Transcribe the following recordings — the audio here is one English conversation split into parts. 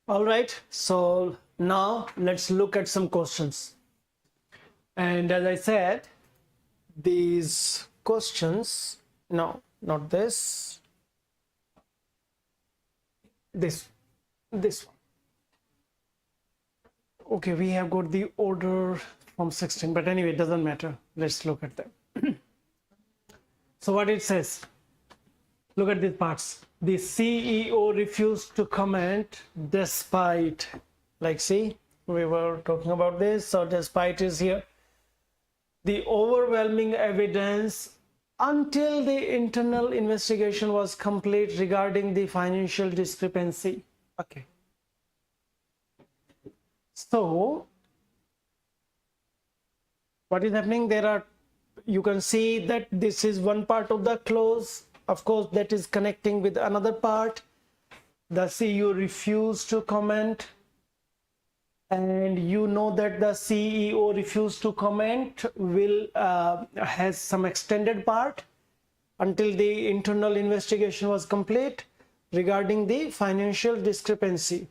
All right, so now let's look at some questions. And as I said, these questions, no, not this, this one. Okay, we have got the order from 16, but anyway, it doesn't matter. Let's look at them. So what it says, look at these parts. The CEO refused to comment despite, like, see, we were talking about this, so despite is here. The overwhelming evidence until the internal investigation was complete regarding the financial discrepancy. Okay. So what is happening? You can see that this is one part of the clause. Of course, that is connecting with another part. The CEO refused to comment. And you know that the CEO refused to comment has some extended part until the internal investigation was complete regarding the financial discrepancy.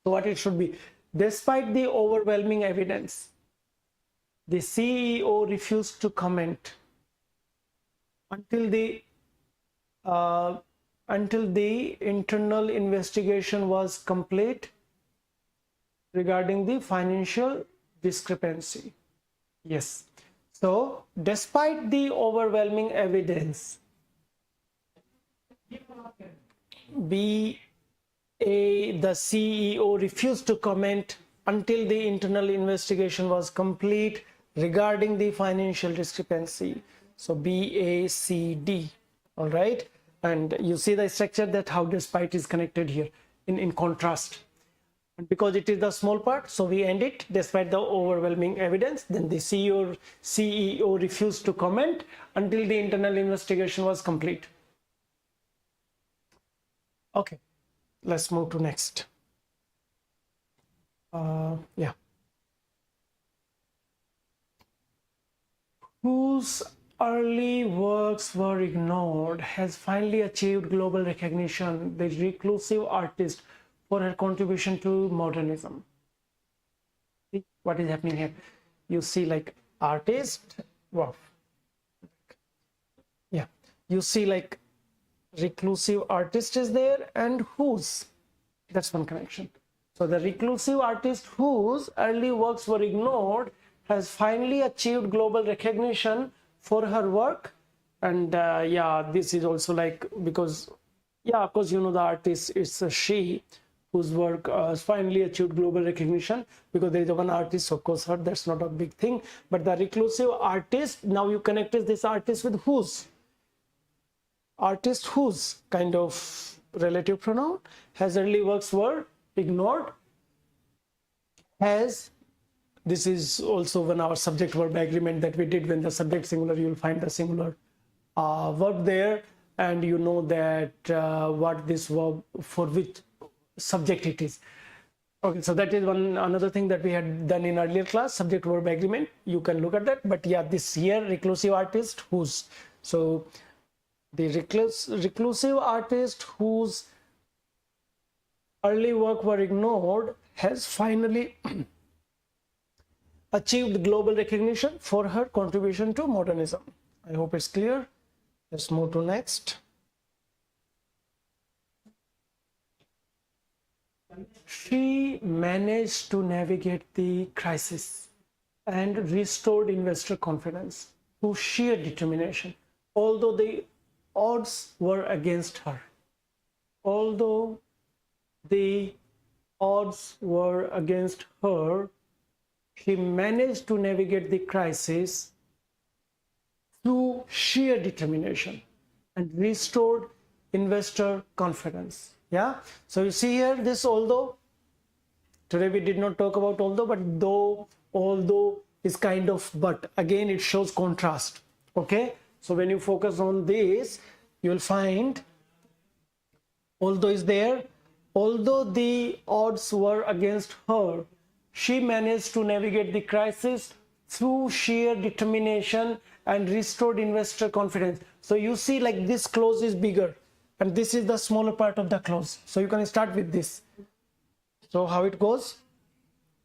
So what it should be, despite the overwhelming evidence, the CEO refused to comment until the internal investigation was complete regarding the financial discrepancy. Yes. So despite the overwhelming evidence, the CEO refused to comment until the internal investigation was complete regarding the financial discrepancy. So BACD. All right. And you see the structure, that how despite is connected here in contrast. And because it is the small part, so we end it despite the overwhelming evidence. Then the CEO refused to comment until the internal investigation was complete. Okay, let's move to next. Yeah. Whose early works were ignored has finally achieved global recognition. The reclusive artist for her contribution to modernism. See what is happening here? You see, like, artist, wow. Yeah, you see, like, reclusive artist is there, and whose, that's one connection. So the reclusive artist whose early works were ignored has finally achieved global recognition for her work. And yeah, this is also like, because yeah, of course, you know, the artist is a she whose work finally achieved global recognition, because there is one artist, of course, her, that's not a big thing. But the reclusive artist, now you connected this artist with whose. Artist whose kind of relative pronoun, has early works were ignored, has, this is also when our subject verb agreement that we did, when the subject singular, you will find the singular verb there, and you know that what this verb, for which subject it is. Okay, so that is another thing that we had done in earlier class, subject verb agreement. You can look at that. But yeah, this here, reclusive artist whose. So the reclusive artist whose early work were ignored has finally achieved global recognition for her contribution to modernism. I hope it's clear. Let's move to next. She managed to navigate the crisis and restored investor confidence through sheer determination, although the odds were against her. Although the odds were against her, she managed to navigate the crisis through sheer determination and restored investor confidence. Yeah, so you see here this although, today we did not talk about although, but though, although is kind of but, again it shows contrast. Okay, so when you focus on this, you will find although is there, although the odds were against her, she managed to navigate the crisis through sheer determination and restored investor confidence. So you see, like, this clause is bigger and this is the smaller part of the clause. So you can start with this. So how it goes?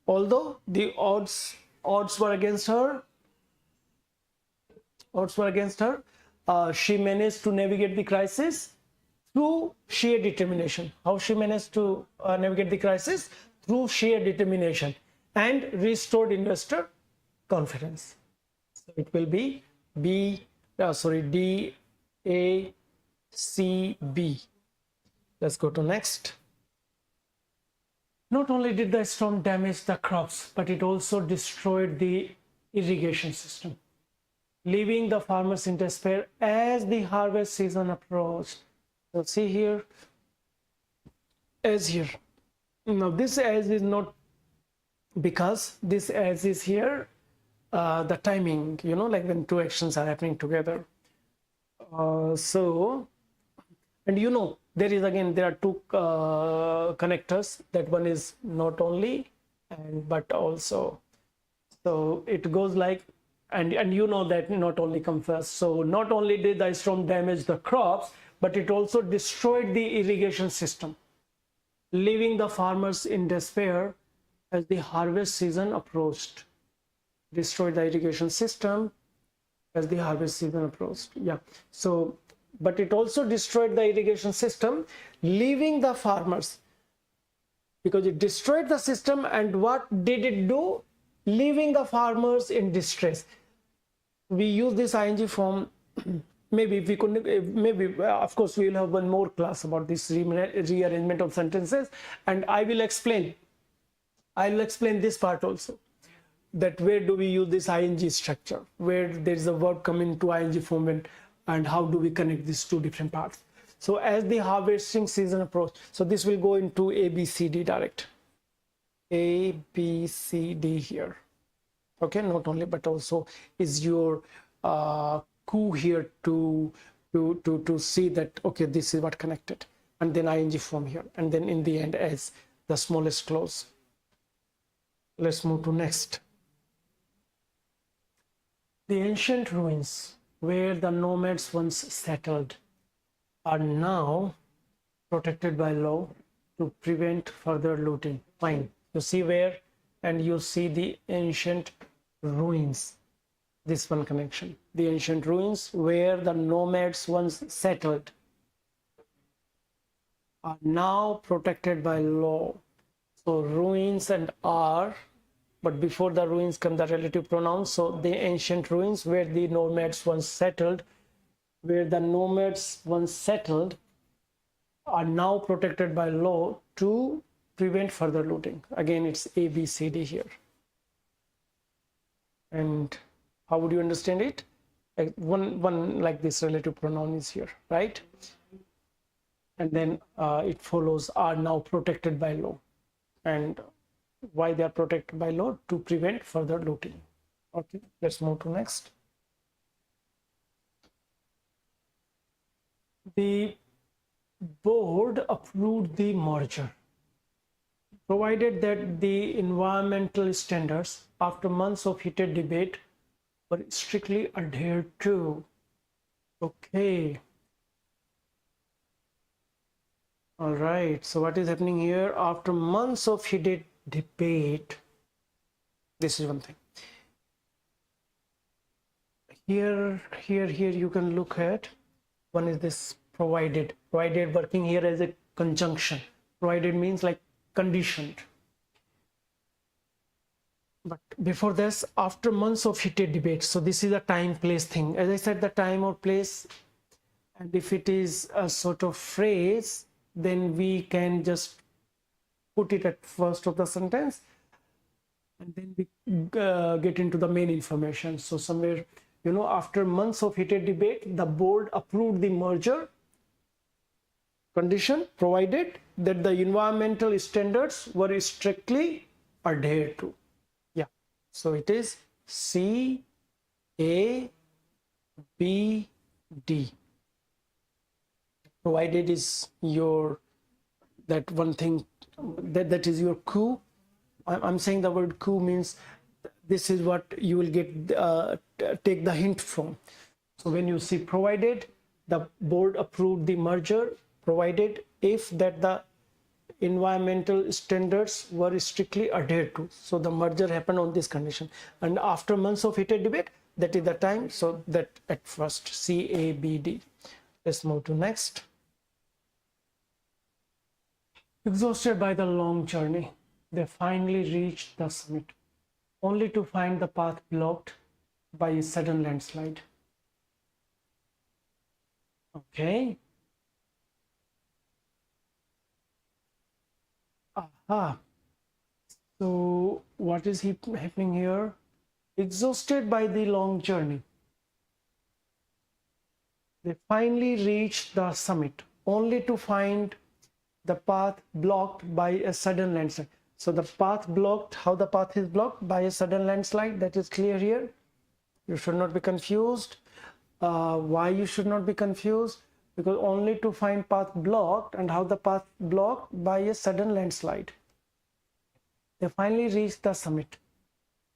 Although the odds were against her, she managed to navigate the crisis through sheer determination. How she managed to navigate the crisis? Through sheer determination and restored investor confidence. So it will be D A C B. Let's go to next. Not only did the storm damage the crops, but it also destroyed the irrigation system, leaving the farmers in despair as the harvest season approached. So see here, as here. Now this as is not, because this as is here, the timing, you know, like when two actions are happening together. So, and you know, there are two connectors. That one is not only and but also. So it goes like, and you know that not only come first. So not only did the storm damage the crops, but it also destroyed the irrigation system, leaving the farmers in despair as the harvest season approached. Destroyed the irrigation system as the harvest season approached. Yeah. So, but it also destroyed the irrigation system, leaving the farmers, because it destroyed the system. And what did it do? Leaving the farmers in distress. We use this ing form. Maybe if we could, maybe of course we will have one more class about this rearrangement of sentences, and I will explain this part also, that where do we use this ing structure, where there is a verb come into ing form, and how do we connect these two different parts. So as the harvesting season approach, so this will go into A, B, C, D direct. A, B, C, D here. Okay, not only but also is your coup here to see that, okay, this is what connected, and then ing form here, and then in the end as the smallest clause. Let's move to next. The ancient ruins where the nomads once settled are now protected by law to prevent further looting. Fine. You see where, and you see the ancient ruins. This one connection. The ancient ruins where the nomads once settled are now protected by law. So ruins and are, but before the ruins come the relative pronouns. So the ancient ruins where the nomads once settled, are now protected by law to prevent further looting. Again, it's A, B, C, D here. And how would you understand it? Like one like this relative pronoun is here, right? And then it follows are now protected by law. And why they are protected by law? To prevent further looting. Okay, let's move to next. The board approved the merger, provided that the environmental standards, after months of heated debate, were strictly adhered to. Okay. All right. So what is happening here? After months of heated debate, this is one thing. Here you can look at, one is this provided working here as a conjunction. Provided means like conditioned. But before this, after months of heated debate, so this is a time place thing. As I said, the time or place, and if it is a sort of phrase, then we can just put it at first of the sentence, and then we get into the main information. So somewhere, you know, after months of heated debate, the board approved the merger, condition, provided that the environmental standards were strictly adhered to. Yeah, so it is C, A, B, D. Provided is your, that one thing, that is your coup. I'm saying the word coup means this is what you will get, take the hint from. So when you see provided, the board approved the merger, provided if that the environmental standards were strictly adhered to. So the merger happened on this condition. And after months of heated debate, that is the time. So that at first, C, A, B, D. Let's move to next. Exhausted by the long journey, they finally reached the summit, only to find the path blocked by a sudden landslide. Okay. Aha. So what is happening here? Exhausted by the long journey, they finally reached the summit, only to find the path blocked by a sudden landslide. So the path blocked, how the path is blocked? By a sudden landslide. That is clear here. You should not be confused. Why you should not be confused? Because only to find path blocked, and how the path blocked? By a sudden landslide. They finally reached the summit,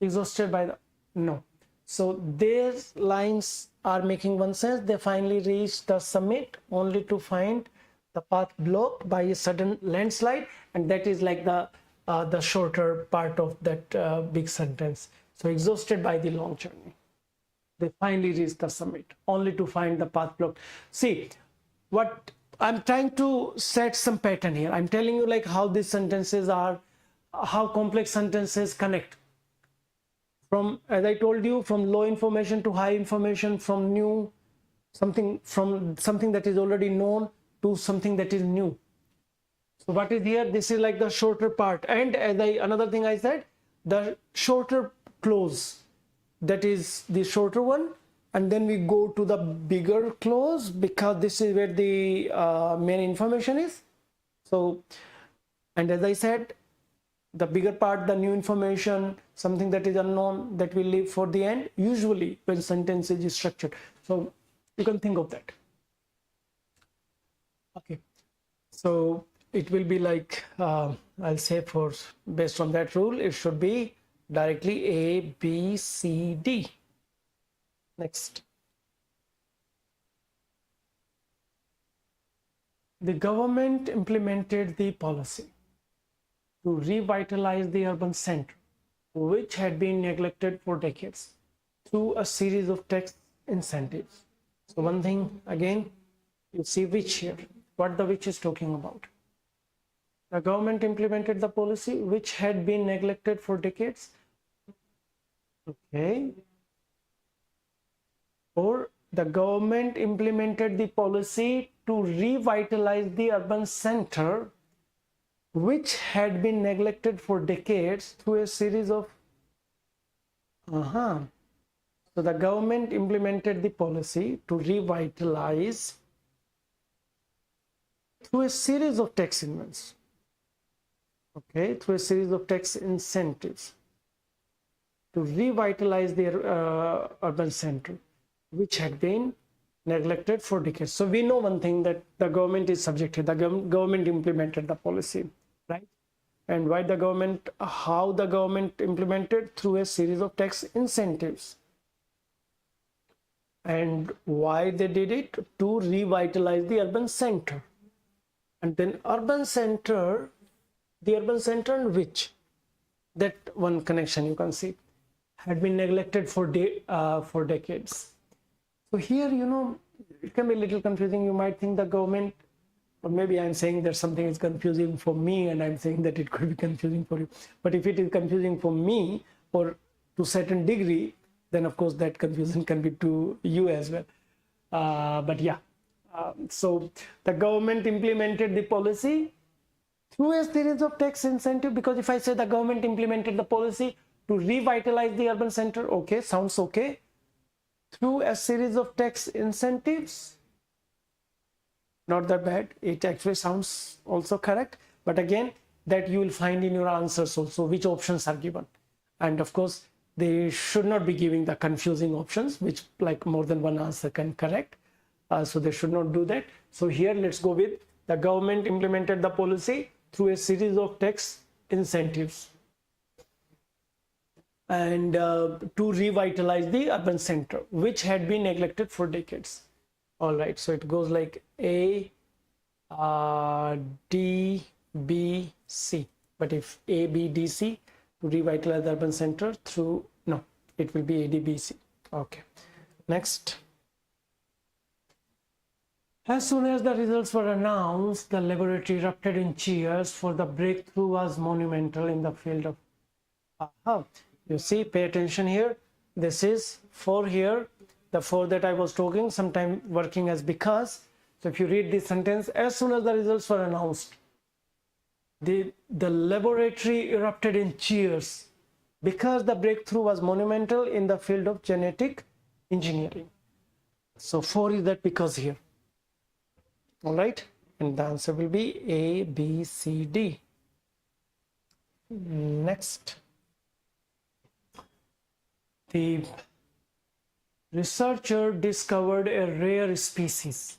exhausted by the, no. So their lines are making one sense. They finally reached the summit, only to find the path blocked by a sudden landslide, and that is like the shorter part of that big sentence. So exhausted by the long journey, they finally reached the summit, only to find the path blocked. See, what I'm trying to set some pattern here. I'm telling you like how these sentences are, how complex sentences connect. From, as I told you, from low information to high information, from new something, from something that is already known to something that is new. So what is here? This is like the shorter part. And as another thing I said, the shorter clause, that is the shorter one, and then we go to the bigger clause, because this is where the main information is. So, and as I said, the bigger part, the new information, something that is unknown, that we leave for the end, usually when sentence is structured. So you can think of that. Okay, so it will be like, I'll say for, based on that rule, it should be directly A, B, C, D. Next. The government implemented the policy to revitalize the urban center, which had been neglected for decades, through a series of tax incentives. So one thing, again, you see which here, what the which is talking about. The government implemented the policy which had been neglected for decades. Okay. Or the government implemented the policy to revitalize the urban center, which had been neglected for decades, through a series of so the government implemented the policy to revitalize through a series of tax incentives. Okay, through a series of tax incentives to revitalize their urban center, which had been neglected for decades. So we know one thing, that the government is subjected, the government implemented the policy, right? And why the government, how the government implemented? Through a series of tax incentives. And why they did it? To revitalize the urban center. And then urban center, the urban center in which, that one connection you can see, had been neglected for decades. So here, you know, it can be a little confusing. You might think the government, or maybe I'm saying that something is confusing for me, and I'm saying that it could be confusing for you. But if it is confusing for me, or to certain degree, then of course that confusion can be to you as well. But yeah, so the government implemented the policy through a series of tax incentive, because if I say the government implemented the policy to revitalize the urban center, okay, sounds okay. Through a series of tax incentives, not that bad. It actually sounds also correct. But again, that you will find in your answers also, which options are given. And of course, they should not be giving the confusing options, which like more than one answer can correct. So they should not do that. So here, let's go with the government implemented the policy through a series of tax incentives and to revitalize the urban center, which had been neglected for decades. All right, so it goes like A, D, B, C. But if A, B, D, C, to revitalize the urban center through, no, it will be A, D, B, C. Okay. Next. As soon as the results were announced, the laboratory erupted in cheers, for the breakthrough was monumental in the field of. Aha. You see, pay attention here. This is for here, the for that I was talking, sometime working as because. So if you read this sentence, as soon as the results were announced, the laboratory erupted in cheers because the breakthrough was monumental in the field of genetic engineering. So for is that because here. All right, and the answer will be A, B, C, D. Next, the researcher discovered a rare species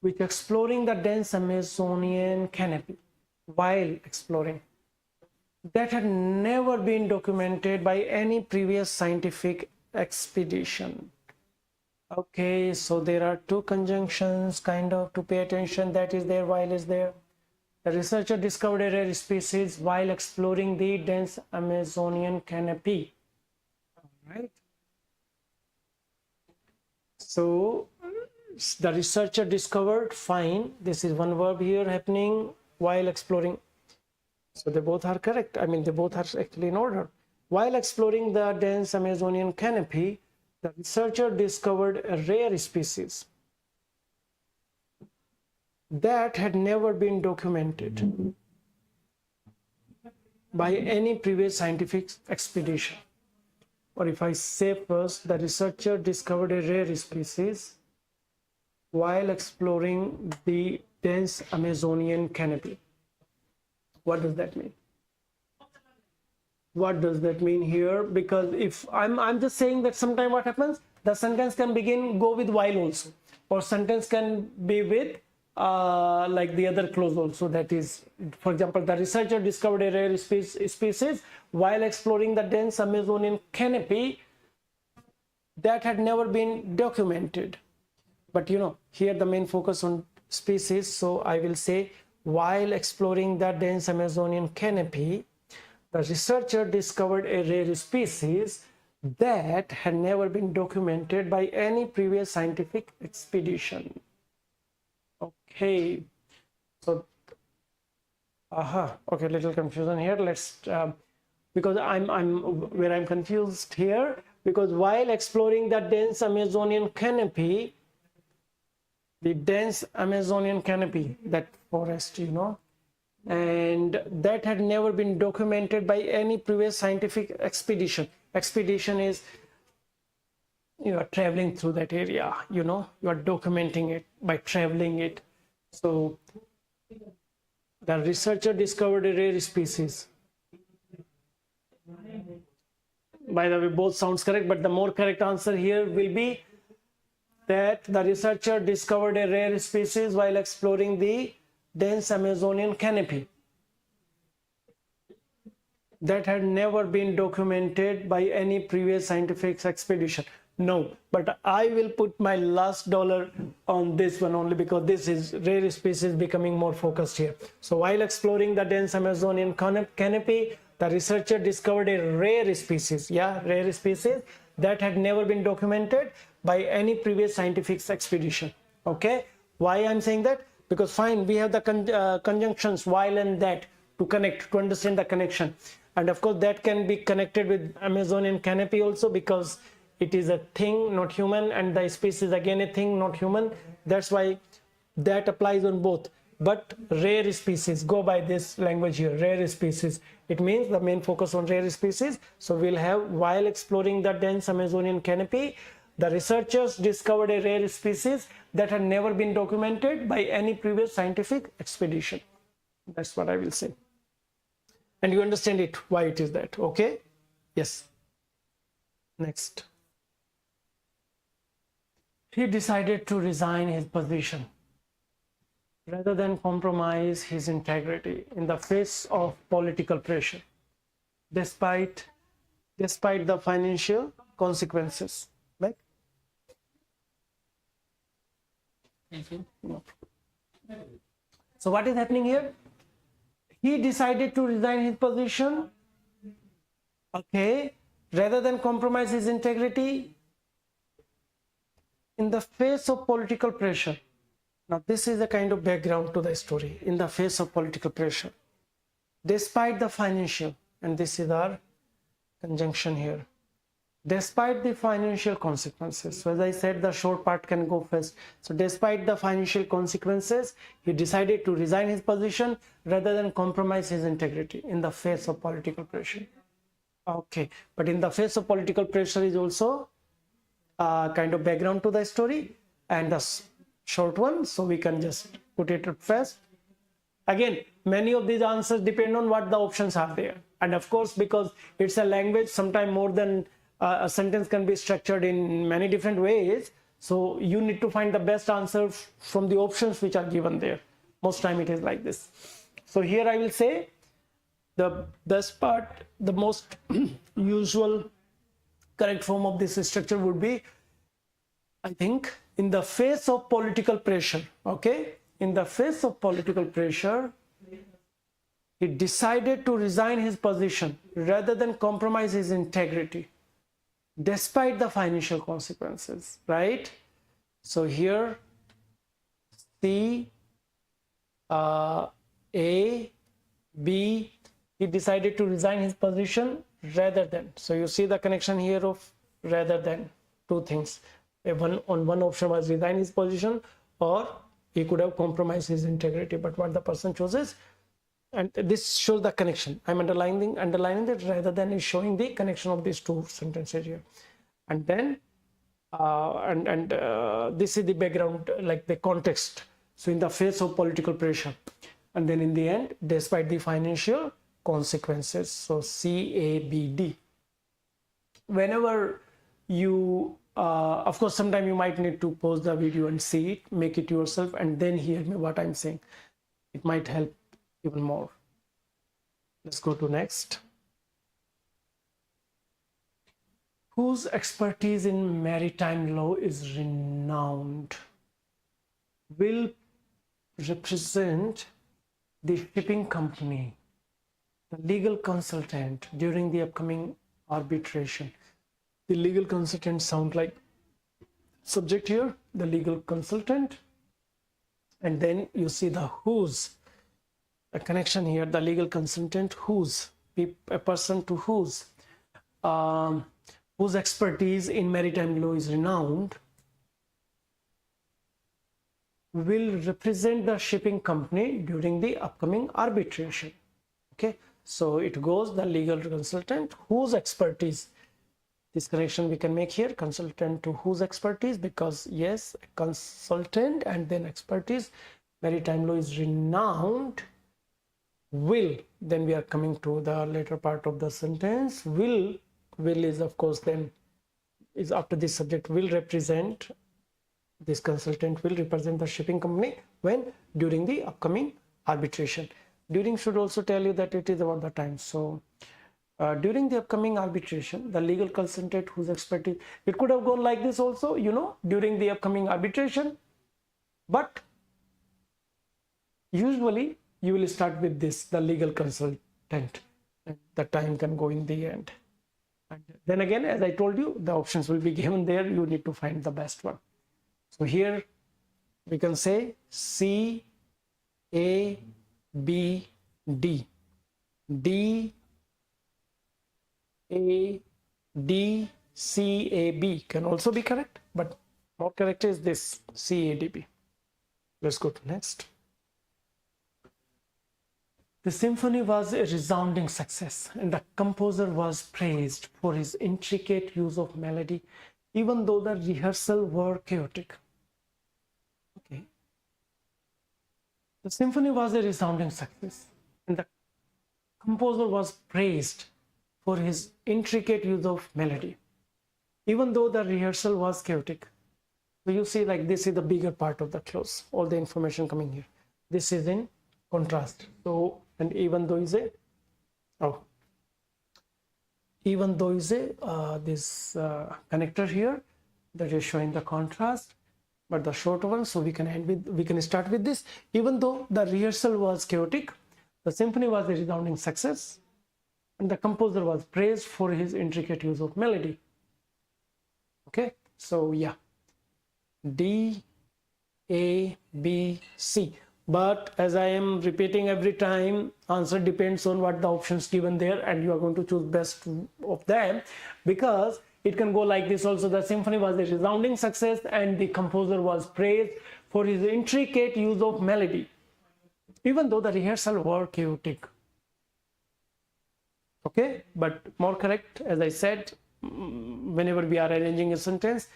which exploring the dense Amazonian canopy. While exploring, that had never been documented by any previous scientific expedition. Okay, so there are two conjunctions kind of to pay attention, that is there, while is there. The researcher discovered a rare species while exploring the dense Amazonian canopy. All right. So the researcher discovered, fine, this is one verb here happening while exploring. So they both are correct. I mean, they both are actually in order. While exploring the dense Amazonian canopy, the researcher discovered a rare species that had never been documented by any previous scientific expedition. Or if I say first, the researcher discovered a rare species while exploring the dense Amazonian canopy. What does that mean? What does that mean here? Because if I'm just saying that sometime what happens, the sentence can go with while also, or sentence can be with like the other clause also. That is, for example, the researcher discovered a rare species while exploring the dense Amazonian canopy that had never been documented. But you know, here the main focus on species, so I will say while exploring the dense Amazonian canopy, the researcher discovered a rare species that had never been documented by any previous scientific expedition. Okay, so okay, little confusion here. Let's because I'm confused here, because while exploring the dense Amazonian canopy, the dense Amazonian canopy, that forest, you know, and that had never been documented by any previous scientific expedition. Expedition is you are traveling through that area, you know, you are documenting it by traveling it. So the researcher discovered a rare species. By the way, both sounds correct, but the more correct answer here will be that the researcher discovered a rare species while exploring the dense Amazonian canopy that had never been documented by any previous scientific expedition. No, but I will put my last dollar on this one only, because this is rare species becoming more focused here. So while exploring the dense Amazonian canopy, the researcher discovered a rare species, rare species that had never been documented by any previous scientific expedition. Okay, why I'm saying that? Because fine, we have the conjunctions while and that to connect, to understand the connection, and of course that can be connected with Amazonian canopy also, because it is a thing, not human, and the species again a thing, not human. That's why that applies on both. But rare species, go by this language here, rare species, it means the main focus on rare species. So we'll have while exploring the dense Amazonian canopy, the researchers discovered a rare species that had never been documented by any previous scientific expedition. That's what I will say, and you understand it, why it is that. Okay, yes. Next, he decided to resign his position rather than compromise his integrity in the face of political pressure, despite the financial consequences. Right? No. So what is happening here? He decided to resign his position, okay, rather than compromise his integrity in the face of political pressure. Now, this is a kind of background to the story. In the face of political pressure, despite the financial, and this is our conjunction here, despite the financial consequences. So as I said, the short part can go first. So despite the financial consequences, he decided to resign his position rather than compromise his integrity in the face of political pressure. Okay, but in the face of political pressure is also kind of background to the story, and the short one, so we can just put it at first. Again, many of these answers depend on what the options are there, and of course, because it's a language, sometimes more than a sentence can be structured in many different ways, so you need to find the best answer from the options which are given there. Most time it is like this. So here I will say the best part, the most usual correct form of this structure would be, I think, in the face of political pressure. Okay, in the face of political pressure, he decided to resign his position rather than compromise his integrity despite the financial consequences, right? So here C, A, B, he decided to resign his position rather than. So you see the connection here of rather than, two things. One option was resign his position, or he could have compromised his integrity, but what the person chooses, and this shows the connection. I'm underlining that rather than is showing the connection of these two sentences here. And then this is the background, like the context. So in the face of political pressure, and then in the end, despite the financial consequences. So CABD. Whenever you of course, sometime you might need to pause the video and see it, make it yourself, and then hear me what I'm saying. It might help even more. Let's go to next. Whose expertise in maritime law is renowned? Will represent the shipping company, the legal consultant during the upcoming arbitration. The legal consultant sound like subject here, the legal consultant, and then you see the whose, a connection here, the legal consultant whose, a person to whose expertise in maritime law is renowned, will represent the shipping company during the upcoming arbitration. Okay, so it goes the legal consultant whose expertise. This connection we can make here, consultant to whose expertise, because yes, consultant and then expertise, maritime law is renowned, will, then we are coming to the later part of the sentence, will is of course then is after this subject, will represent, this consultant will represent the shipping company when? During the upcoming arbitration. During should also tell you that it is about the time. So during the upcoming arbitration, the legal consultant whose expertise, it could have gone like this also, you know, during the upcoming arbitration, but usually you will start with this, the legal consultant, and the time can go in the end. And then again, as I told you, the options will be given there, you need to find the best one. So here we can say C, A, B, D. D, A, D, C, A, B can also be correct, but more correct is this C, A, D, B. Let's go to next. The symphony was a resounding success, and the composer was praised for his intricate use of melody, even though the rehearsals were chaotic. Okay. The symphony was a resounding success, and the composer was praised for his intricate use of melody, even though the rehearsal was chaotic. So you see, like this is the bigger part of the clause, all the information coming here. This is in contrast. So, and even though is a, even though is a this connector here that is showing the contrast, but the short one. So we can start with this. Even though the rehearsal was chaotic, the symphony was a resounding success, and the composer was praised for his intricate use of melody. Okay, so yeah, D, A, B, C. But as I am repeating every time, answer depends on what the options given there, and you are going to choose best of them, because it can go like this also. The symphony was a resounding success and the composer was praised for his intricate use of melody, even though the rehearsal were chaotic. Okay, but more correct, as I said, whenever we are arranging a sentence,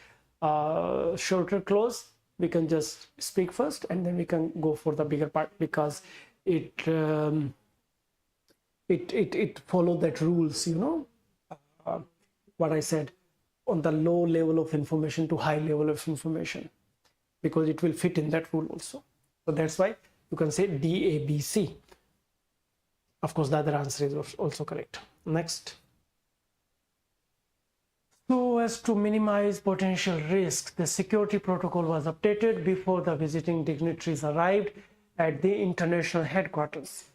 shorter clause, we can just speak first and then we can go for the bigger part, because it follow that rules, you know, what I said, on the low level of information to high level of information, because it will fit in that rule also. So that's why you can say D, A, B, C. Of course, the other answer is also correct. Next. So as to minimize potential risks, the security protocol was updated before the visiting dignitaries arrived at the international headquarters.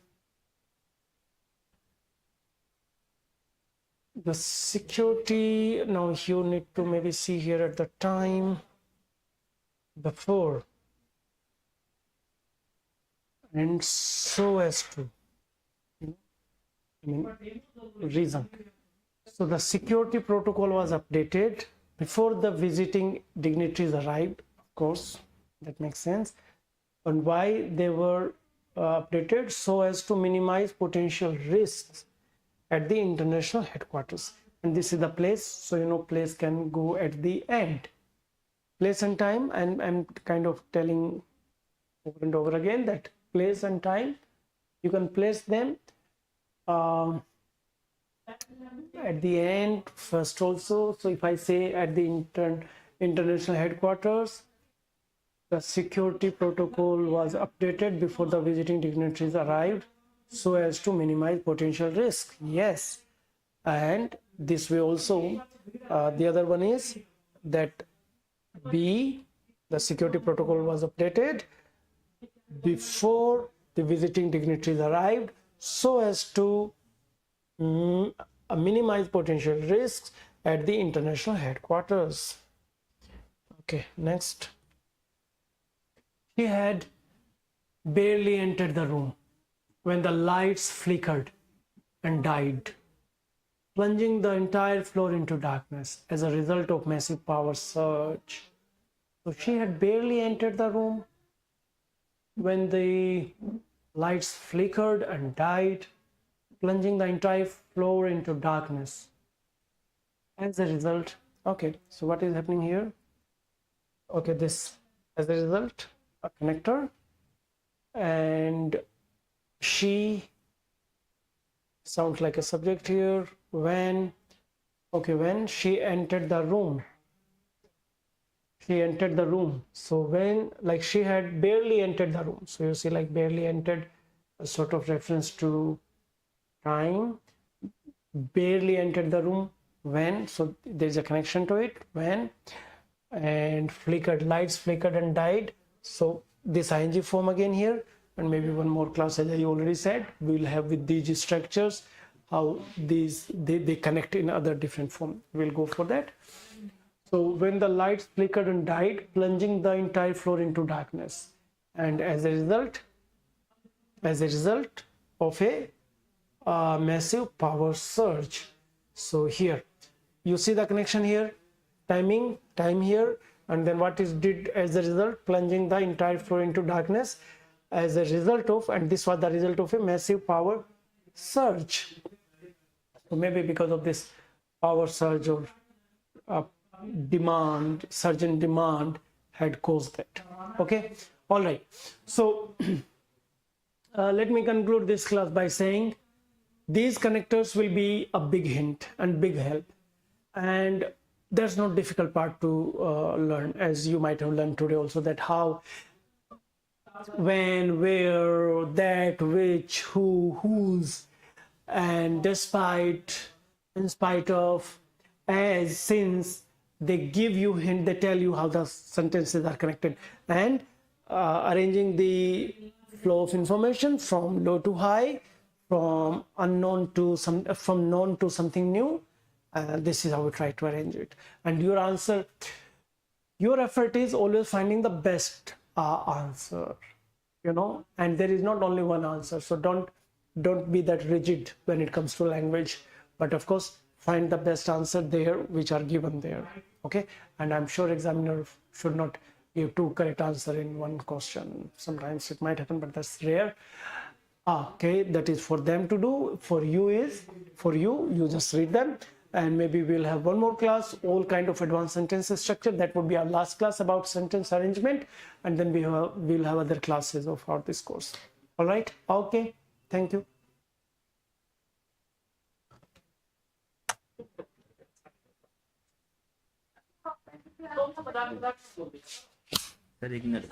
The security, now you need to maybe see here at the time before, and so as to, reason. So the security protocol was updated before the visiting dignitaries arrived. Of course, that makes sense. And why they were updated? So as to minimize potential risks at the international headquarters. And this is the place. So, you know, place can go at the end. Place and time, and I'm kind of telling over and over again that place and time, you can place them at the end first also. So if I say at the international headquarters, the security protocol was updated before the visiting dignitaries arrived so as to minimize potential risk. Yes, and this way also. The other one is that B, the security protocol was updated before the visiting dignitaries arrived so as to minimize potential risks at the international headquarters. Okay, next. He had barely entered the room when the lights flickered and died, plunging the entire floor into darkness as a result of massive power surge. So she had barely entered the room when the lights flickered and died, plunging the entire floor into darkness. As a result, okay, so what is happening here? Okay, this, as a result, a connector, and she sounds like a subject here. When, okay, when she entered the room. She entered the room. So when, like, she had barely entered the room. So you see, like, barely entered, a sort of reference to time. Barely entered the room when, so there's a connection to it, when, and flickered, lights flickered and died. So this ing form again here, and maybe one more class, as I already said, we'll have with these structures how these they connect in other different form. We'll go for that. So when the lights flickered and died, plunging the entire floor into darkness, and as a result of a massive power surge. So here you see the connection here, time here, and then what is did as a result, plunging the entire floor into darkness as a result of, and this was the result of a massive power surge. So maybe because of this power surge or demand, surge in demand had caused that. Okay, all right. So let me conclude this class by saying these connectors will be a big hint and big help, and there's no difficult part to learn, as you might have learned today also, that how, when, where, that, which, who, whose, and despite, in spite of, as, since, they give you hint, they tell you how the sentences are connected, and arranging the flow of information from low to high, from unknown to from known to something new. This is how we try to arrange it. And your answer, your effort is always finding the best answer, you know, and there is not only one answer. So don't be that rigid when it comes to language, but of course find the best answer there which are given there. Okay, and I'm sure examiner should not give two correct answer in one question. Sometimes it might happen, but that's rare. Okay, that is for them to do. For you is, for you just read them, and maybe we'll have one more class, all kind of advanced sentences structure. That would be our last class about sentence arrangement, and then we'll have other classes of our this course. All right, okay, thank you. Sir, ignore.